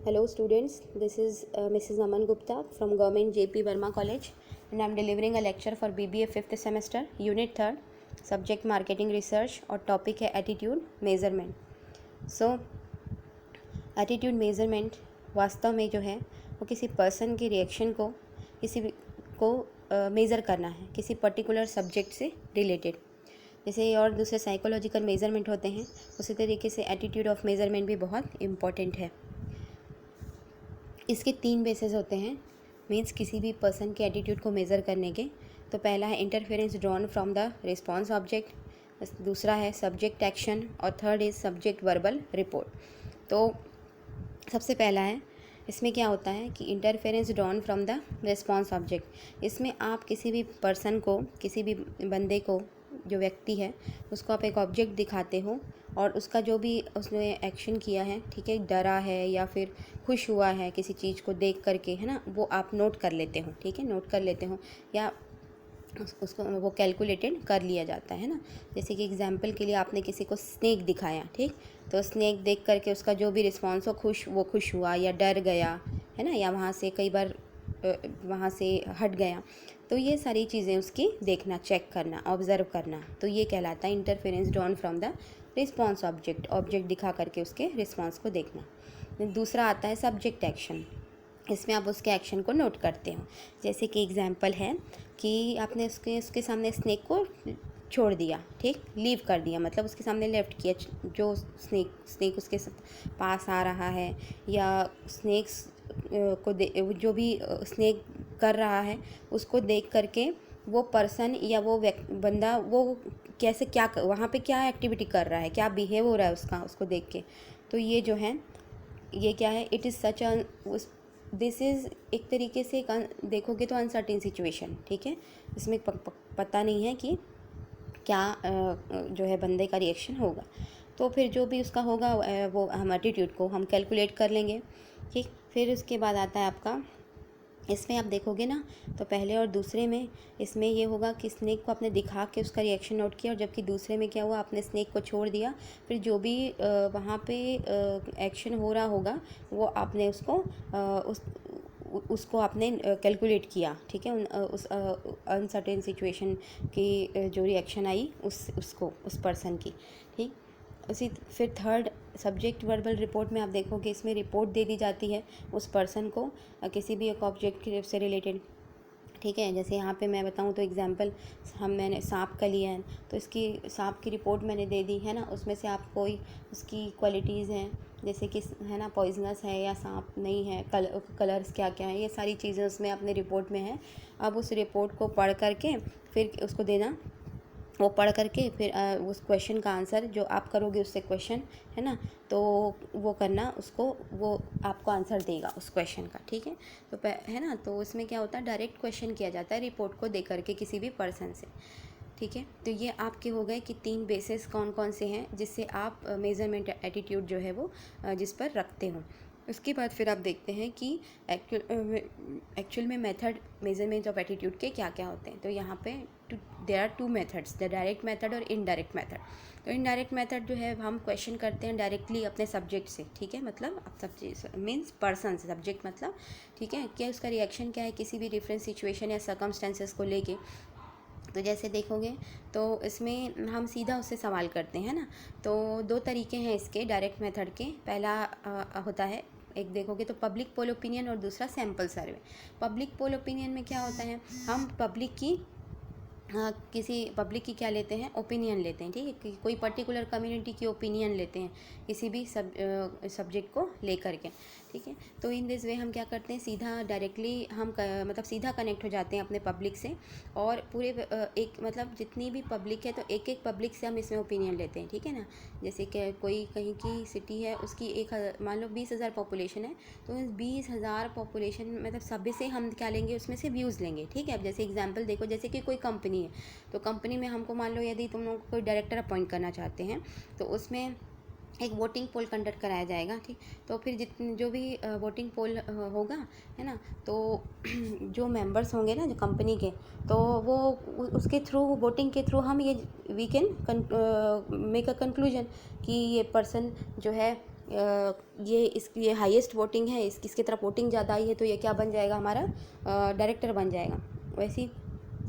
Hello students, this is Mrs. Aman Gupta from Government JP Verma College and I am delivering a lecture for BBA 5th semester, Unit 3rd, Subject Marketing Research और topic है Attitude Measurement. So, Attitude Measurement वास्तव में जो है वो किसी person की reaction को किसी को मेज़र करना है किसी पर्टिकुलर सब्जेक्ट से रिलेटेड. जैसे और दूसरे साइकोलॉजिकल मेज़रमेंट होते हैं उसी तरीके से एटीट्यूड ऑफ मेज़रमेंट भी बहुत इम्पॉर्टेंट है. इसके 3 बेसिस होते हैं मीन्स किसी भी पर्सन के एटीट्यूड को मेज़र करने के. तो पहला है interference drawn from the response object, दूसरा है सब्जेक्ट एक्शन और third is subject verbal report. तो सबसे पहला है इसमें क्या होता है कि interference drawn from the response object. इसमें आप किसी भी पर्सन को किसी भी बंदे को जो व्यक्ति है उसको आप एक ऑब्जेक्ट दिखाते हो और उसका जो भी उसने एक्शन किया है, ठीक है, डरा है या फिर खुश हुआ है किसी चीज़ को देख करके, है ना, वो आप नोट कर लेते हो. ठीक है, नोट कर लेते हो या उसको वो कैलकुलेटेड कर लिया जाता है ना. जैसे कि एग्जांपल के लिए आपने किसी को स्नेक दिखाया, ठीक, तो स्नेक देख करके उसका जो भी रिस्पॉन्स हो, वो खुश हुआ या डर गया, है ना, या वहाँ से कई बार वहाँ से हट गया. तो ये सारी चीज़ें उसकी देखना, चेक करना, ऑब्ज़र्व करना, तो ये कहलाता है interference drawn from the response object दिखा करके उसके रिस्पॉन्स को देखना. दूसरा आता है सब्जेक्ट एक्शन. इसमें आप उसके एक्शन को नोट करते हो. जैसे कि एग्जांपल है कि आपने उसके सामने स्नेक को छोड़ दिया, ठीक, लीव कर दिया, मतलब उसके सामने लेफ्ट किया. जो स्नेक उसके पास आ रहा है या स्नेक्स को जो भी स्नेक कर रहा है उसको देख करके वो पर्सन या वो बंदा वो कैसे क्या वहाँ पे क्या एक्टिविटी कर रहा है, क्या बिहेव हो रहा है उसको देख के. तो ये जो है ये क्या है, it is such this is एक तरीके से देखोगे तो अनसर्टेन सिचुएशन. ठीक है, इसमें पता नहीं है कि क्या जो है बंदे का रिएक्शन होगा. तो फिर जो भी उसका होगा वो हम एटीट्यूड को हम कैलकुलेट कर लेंगे. ठीक, फिर उसके बाद आता है आपका, इसमें आप देखोगे ना तो पहले और दूसरे में इसमें ये होगा कि स्नेक को आपने दिखा के उसका रिएक्शन नोट किया और जबकि दूसरे में क्या हुआ, आपने स्नेक को छोड़ दिया. फिर जो भी वहाँ पे एक्शन हो रहा होगा वो आपने उसको आपने कैलकुलेट किया. ठीक है, उस अनसर्टेन सिचुएशन की जो रिएक्शन आई उस पर्सन की. ठीक, फिर थर्ड सब्जेक्ट वर्बल रिपोर्ट में आप देखोगे इसमें रिपोर्ट दे दी जाती है उस पर्सन को किसी भी एक ऑब्जेक्ट से रिलेटेड. ठीक है, जैसे यहाँ पे मैं बताऊँ तो एग्जांपल मैंने सांप का लिया है तो इसकी सांप की रिपोर्ट मैंने दे दी है ना. उसमें से आप कोई उसकी क्वालिटीज़ हैं जैसे कि, है ना, पॉइजनस है या सांप नहीं है, कलर्स क्या क्या है, ये सारी चीज़ें उसमें अपने रिपोर्ट में है. अब उस रिपोर्ट को पढ़ करके फिर उसको देना, वो पढ़ करके फिर उस क्वेश्चन का आंसर जो आप करोगे उससे क्वेश्चन, है ना, तो वो करना उसको, वो आपको आंसर देगा उस क्वेश्चन का. ठीक है, तो है ना, तो उसमें क्या होता है डायरेक्ट क्वेश्चन किया जाता है रिपोर्ट को दे करके किसी भी पर्सन से. ठीक है, तो ये आपके हो गए कि 3 बेसिस कौन कौन से हैं जिससे आप मेज़रमेंट एटीट्यूड जो है वो जिस पर रखते हो. उसके बाद फिर आप देखते हैं कि एक्चुअल में मेथड मेज़रमेंट ऑफ एटीट्यूड के क्या क्या होते हैं. तो यहाँ पे there are 2 methods, the direct method और इनडायरेक्ट मेथड. तो इनडायरेक्ट मेथड जो है हम क्वेश्चन करते हैं डायरेक्टली अपने सब्जेक्ट से. ठीक है, मतलब अब सब्जेक्ट मीन्स पर्सन से, सब्जेक्ट मतलब, ठीक है, क्या उसका रिएक्शन क्या है किसी भी डिफरेंट सिचुएशन या सर्कमस्टेंसेस को लेके. तो जैसे देखोगे तो इसमें हम सीधा उससे सवाल करते हैं ना. तो 2 तरीके हैं इसके डायरेक्ट मेथड के. पहला होता है, एक देखोगे तो पब्लिक पोल ओपिनियन और दूसरा सैम्पल सर्वे. पब्लिक पोल ओपिनियन में क्या होता है, हम पब्लिक की किसी पब्लिक की क्या लेते हैं, ओपिनियन लेते हैं. ठीक है, कि कोई पर्टिकुलर कम्युनिटी की ओपिनियन लेते हैं किसी भी सब्जेक्ट को लेकर के. ठीक है, तो इन दिस वे हम क्या करते हैं, सीधा डायरेक्टली हम मतलब सीधा कनेक्ट हो जाते हैं अपने पब्लिक से और पूरे एक मतलब जितनी भी पब्लिक है तो एक एक पब्लिक से हम इसमें ओपिनियन लेते हैं. ठीक है ना, जैसे कि कोई कहीं की सिटी है उसकी मान लो 20,000 पॉपुलेशन है तो इस 20,000 पॉपुलेशन मतलब सभी से हम क्या लेंगे, उसमें से व्यूज़ लेंगे. ठीक है, अब जैसे एग्जांपल देखो, जैसे कि कोई कंपनी है तो कंपनी में हमको मान लो यदि तुम लोग कोई डायरेक्टर अपॉइंट करना चाहते हैं तो उसमें एक वोटिंग पोल कंडक्ट कराया जाएगा. ठीक, तो फिर जो भी वोटिंग पोल होगा, है ना, तो जो मेंबर्स होंगे ना जो कंपनी के, तो वो उसके थ्रू, वोटिंग के थ्रू हम ये we can make a conclusion कि ये पर्सन जो है ये हाईएस्ट वोटिंग है, इसकी तरफ वोटिंग ज़्यादा आई है, तो ये क्या बन जाएगा, हमारा डायरेक्टर बन जाएगा। वैसे ही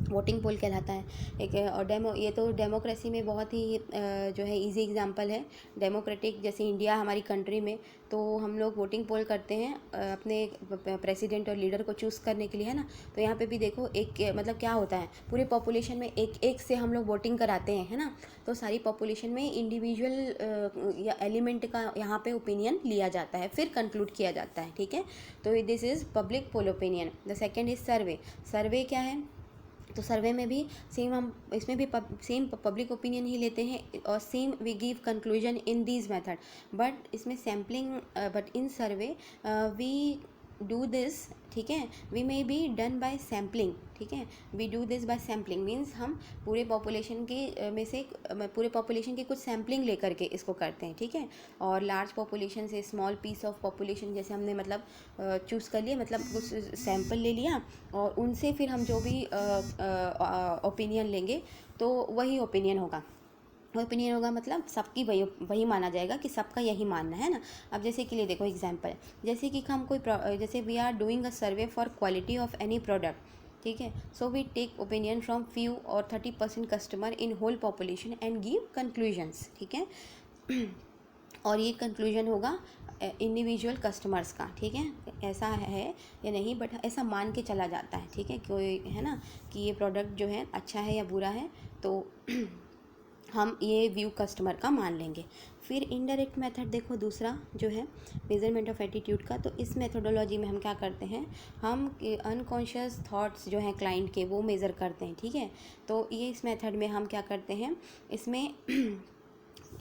वोटिंग पोल कहलाता है एक। और ये तो डेमोक्रेसी में बहुत ही जो है इजी एग्जांपल है। डेमोक्रेटिक जैसे इंडिया हमारी कंट्री में, तो हम लोग वोटिंग पोल करते हैं अपने प्रेसिडेंट और लीडर को चूज़ करने के लिए, है ना। तो यहाँ पे भी देखो एक मतलब क्या होता है, पूरे पॉपुलेशन में एक एक से हम लोग वोटिंग कराते हैं, है ना। तो सारी पॉपुलेशन में इंडिविजुअल या एलिमेंट का यहाँ पे ओपिनियन लिया जाता है, फिर कंक्लूड किया जाता है, ठीक है। तो this is public poll opinion. The second is survey. Survey क्या है, तो सर्वे में भी सेम, हम इसमें भी सेम पब्लिक ओपिनियन ही लेते हैं और same we give conclusion in these method, but इसमें sampling, but in survey we do this, ठीक है। We may be done by sampling, ठीक है। We do this by sampling means हम पूरे पॉपुलेशन के में से पूरे पॉपुलेशन की कुछ सैम्पलिंग लेकर के इसको करते हैं, ठीक है। और लार्ज पॉपुलेशन से स्मॉल पीस ऑफ पॉपुलेशन, जैसे हमने मतलब चूज़ कर लिया, मतलब कुछ सैम्पल ले लिया और उनसे फिर हम जो भी ओपिनियन लेंगे तो वही ओपिनियन होगा, मतलब सबकी वही माना जाएगा कि सबका यही मानना है ना। अब जैसे कि लिए देखो एग्जांपल, जैसे कि हम कोई जैसे we are doing a survey for quality of any product, ठीक है। So we take opinion from few और 30% customer in whole population and give conclusions, ठीक है। और ये कंक्लूजन होगा इंडिविजुअल कस्टमर्स का, ठीक है। ऐसा है या नहीं, बट ऐसा मान के चला जाता है, ठीक है। कोई है ना कि ये प्रोडक्ट जो है अच्छा है या बुरा है, तो हम ये व्यू कस्टमर का मान लेंगे। फिर इनडायरेक्ट मेथड देखो दूसरा जो है मेजरमेंट ऑफ एटीट्यूड का। तो इस मेथोडोलॉजी में हम क्या करते हैं, हम अनकॉन्शियस थॉट्स जो हैं क्लाइंट के, वो मेज़र करते हैं, ठीक है। तो ये इस मेथड में हम क्या करते हैं, इसमें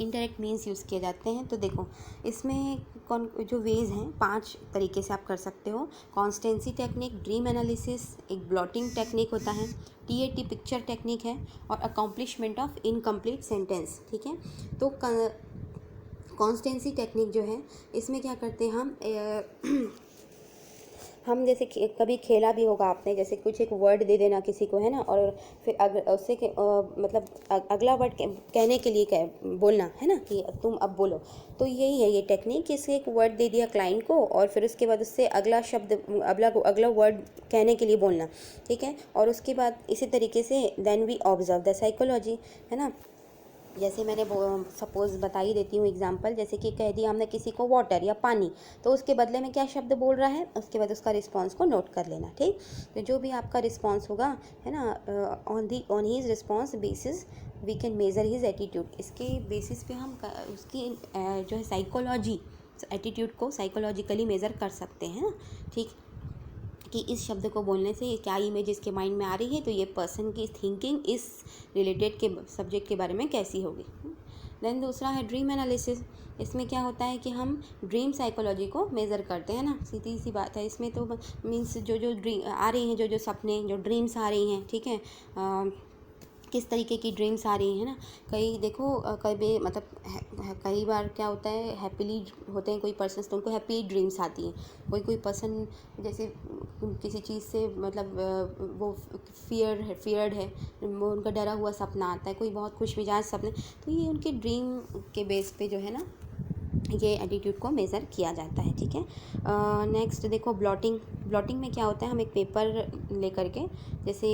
इनडायरेक्ट मीन्स यूज़ किए जाते हैं। तो देखो इसमें जो वेज हैं 5 तरीके से आप कर सकते हो। कॉन्स्टेंसी टेक्निक, ड्रीम एनालिसिस, एक ब्लॉटिंग टेक्निक होता है, TAT पिक्चर टेक्निक है, और अकॉम्प्लिशमेंट ऑफ इनकम्प्लीट सेंटेंस, ठीक है। तो कॉन्स्टेंसी टेक्निक जो है, इसमें क्या करते हैं हम जैसे कभी खेला भी होगा आपने, जैसे कुछ एक वर्ड दे देना किसी को, है ना, और फिर उससे मतलब अगला वर्ड कहने के लिए बोलना, है ना, कि तुम अब बोलो। तो यही है ये टेक्निक कि इसे एक वर्ड दे दिया क्लाइंट को और फिर उसके बाद उससे अगला शब्द अगला वर्ड कहने के लिए बोलना, ठीक है। और उसके बाद इसी तरीके से then we observe the psychology, है ना। जैसे मैंने सपोज़ बता ही देती हूँ एग्जांपल, जैसे कि कह दिया हमने किसी को वाटर या पानी, तो उसके बदले में क्या शब्द बोल रहा है, उसके बाद उसका रिस्पांस को नोट कर लेना, ठीक। तो जो भी आपका रिस्पांस होगा, है ना, on his response basis we can measure his attitude. इसके बेसिस पे हम उसकी जो है साइकोलॉजी, एटीट्यूड को साइकोलॉजिकली मेज़र कर सकते हैं ना, ठीक, कि इस शब्द को बोलने से क्या इमेज इसके माइंड में आ रही है, तो ये पर्सन की थिंकिंग इस रिलेटेड के सब्जेक्ट के बारे में कैसी होगी। देन दूसरा है ड्रीम एनालिसिस। इसमें क्या होता है कि हम ड्रीम साइकोलॉजी को मेज़र करते हैं ना, सीधी सी बात है। इसमें तो मीन्स जो ड्रीम आ रही हैं, जो सपने, जो ड्रीम्स आ रही हैं, ठीक है, किस तरीके की ड्रीम्स आ रही हैं ना। कई देखो कभी मतलब कई बार क्या होता है, हैप्पीली होते हैं कोई पर्सन, तो उनको हैप्पी ड्रीम्स आती हैं। कोई पर्सन जैसे किसी चीज़ से मतलब वो फियर्ड है, वो उनका डरा हुआ सपना आता है, कोई बहुत खुश मिजाज सपने, तो ये उनके ड्रीम के बेस पे जो है ना ये एटीट्यूड को मेज़र किया जाता है, ठीक है। नेक्स्ट देखो ब्लॉटिंग में क्या होता है, हम एक पेपर लेकर के, जैसे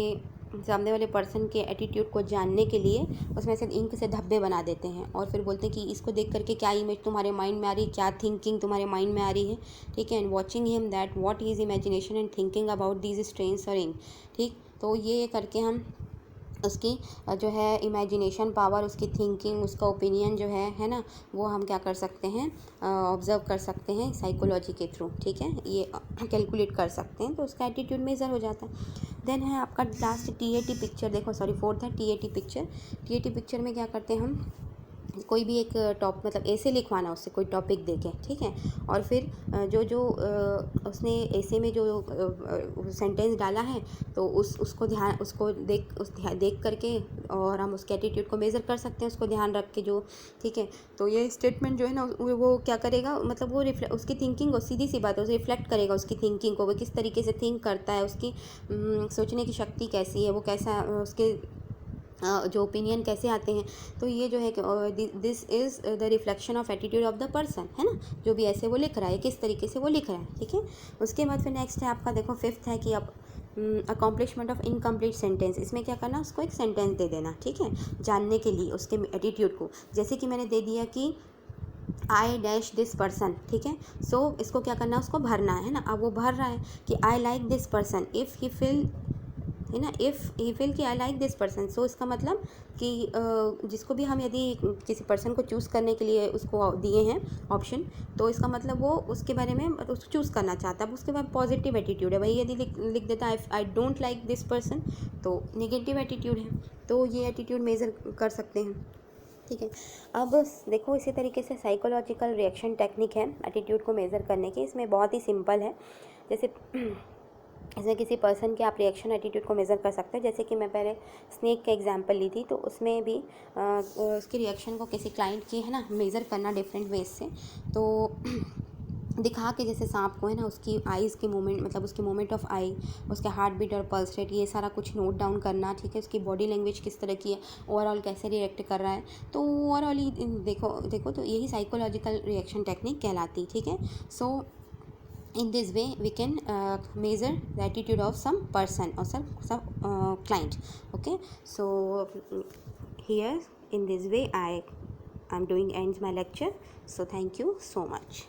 सामने वाले पर्सन के एटीट्यूड को जानने के लिए उसमें से इंक से धब्बे बना देते हैं और फिर बोलते हैं कि इसको देख करके क्या इमेज तुम्हारे माइंड में आ रही है, क्या थिंकिंग तुम्हारे माइंड में आ रही है, ठीक है। And watching him that what is imagination and thinking about these strains और इंक, ठीक। तो ये करके हम उसकी जो है इमेजिनेशन पावर, उसकी थिंकिंग, उसका ओपिनियन जो है ना, वो हम क्या कर सकते हैं, ऑब्ज़र्व कर सकते हैं साइकोलॉजी के थ्रू, ठीक है। ये कैलकुलेट कर सकते हैं, तो उसका एटीट्यूड मेज़र हो जाता है। देन है आपका लास्ट TAT पिक्चर, देखो सॉरी फोर्थ है TAT पिक्चर। TAT पिक्चर में क्या करते हैं हम, कोई भी एक मतलब ऐसे लिखवाना उससे कोई टॉपिक देके, ठीक है। और फिर जो उसने ऐसे में जो सेंटेंस डाला है, तो उसको देख करके और हम उसके एटीट्यूड को मेज़र कर सकते हैं, उसको ध्यान रख के जो, ठीक है। तो ये स्टेटमेंट जो है ना, वो क्या करेगा, मतलब वो उसकी थिंकिंग को, सीधी सी बात है, उसे रिफ्लेक्ट करेगा उसकी थिंकिंग को, वो किस तरीके से थिंक करता है, उसकी सोचने की शक्ति कैसी है, वो कैसा उसके जो ओपिनियन कैसे आते हैं, तो ये जो है कि this is the reflection of attitude of the person, है ना, जो भी ऐसे वो लिख रहा है, किस तरीके से वो लिख रहा है, ठीक है। उसके बाद फिर नेक्स्ट है आपका, देखो फिफ्थ है कि अब अकॉम्प्लिशमेंट ऑफ इनकम्प्लीट सेंटेंस। इसमें क्या करना, उसको एक सेंटेंस दे देना, ठीक है, जानने के लिए उसके एटीट्यूड को। जैसे कि मैंने दे दिया कि आई डैश दिस पर्सन, ठीक है, सो इसको क्या करना है, उसको भरना है ना। अब वो भर रहा है कि I like this person if he feel, है ना, इफ़ ही फील कि आई लाइक दिस पर्सन, सो इसका मतलब कि जिसको भी हम यदि किसी पर्सन को चूज़ करने के लिए उसको दिए हैं ऑप्शन, तो इसका मतलब वो उसके बारे में उसको चूज़ करना चाहता है। अब उसके बाद पॉजिटिव एटीट्यूड है, वही यदि लिख देता है I don't like this person, तो नेगेटिव एटीट्यूड है। तो ये एटीट्यूड मेज़र कर सकते हैं, ठीक है। अब देखो इसी तरीके से साइकोलॉजिकल रिएक्शन टेक्निक है एटीट्यूड को मेज़र करने की। इसमें बहुत ही सिंपल है। जैसे इसमें किसी पर्सन के आप रिएक्शन एटीट्यूड को मेज़र कर सकते हैं। जैसे कि मैं पहले स्नेक का एग्जांपल ली थी, तो उसमें भी उसके रिएक्शन को किसी क्लाइंट की, है ना, मेज़र करना डिफरेंट वेज से। तो दिखा के, जैसे सांप को, है ना, उसकी आइज़ के मूवमेंट, मतलब उसकी मूवमेंट ऑफ आई, उसके हार्ट बीट और पल्स रेट, ये सारा कुछ नोट डाउन करना, ठीक है। उसकी बॉडी लैंग्वेज किस तरह की है, ओवरऑल कैसे रिएक्ट कर रहा है, तो ओवरऑल ही देखो तो यही साइकोलॉजिकल रिएक्शन टेक्निक कहलाती, ठीक है। सो in this way we can measure the attitude of some person or some client, okay. So here in this way I am doing ends my lecture. So thank you so much.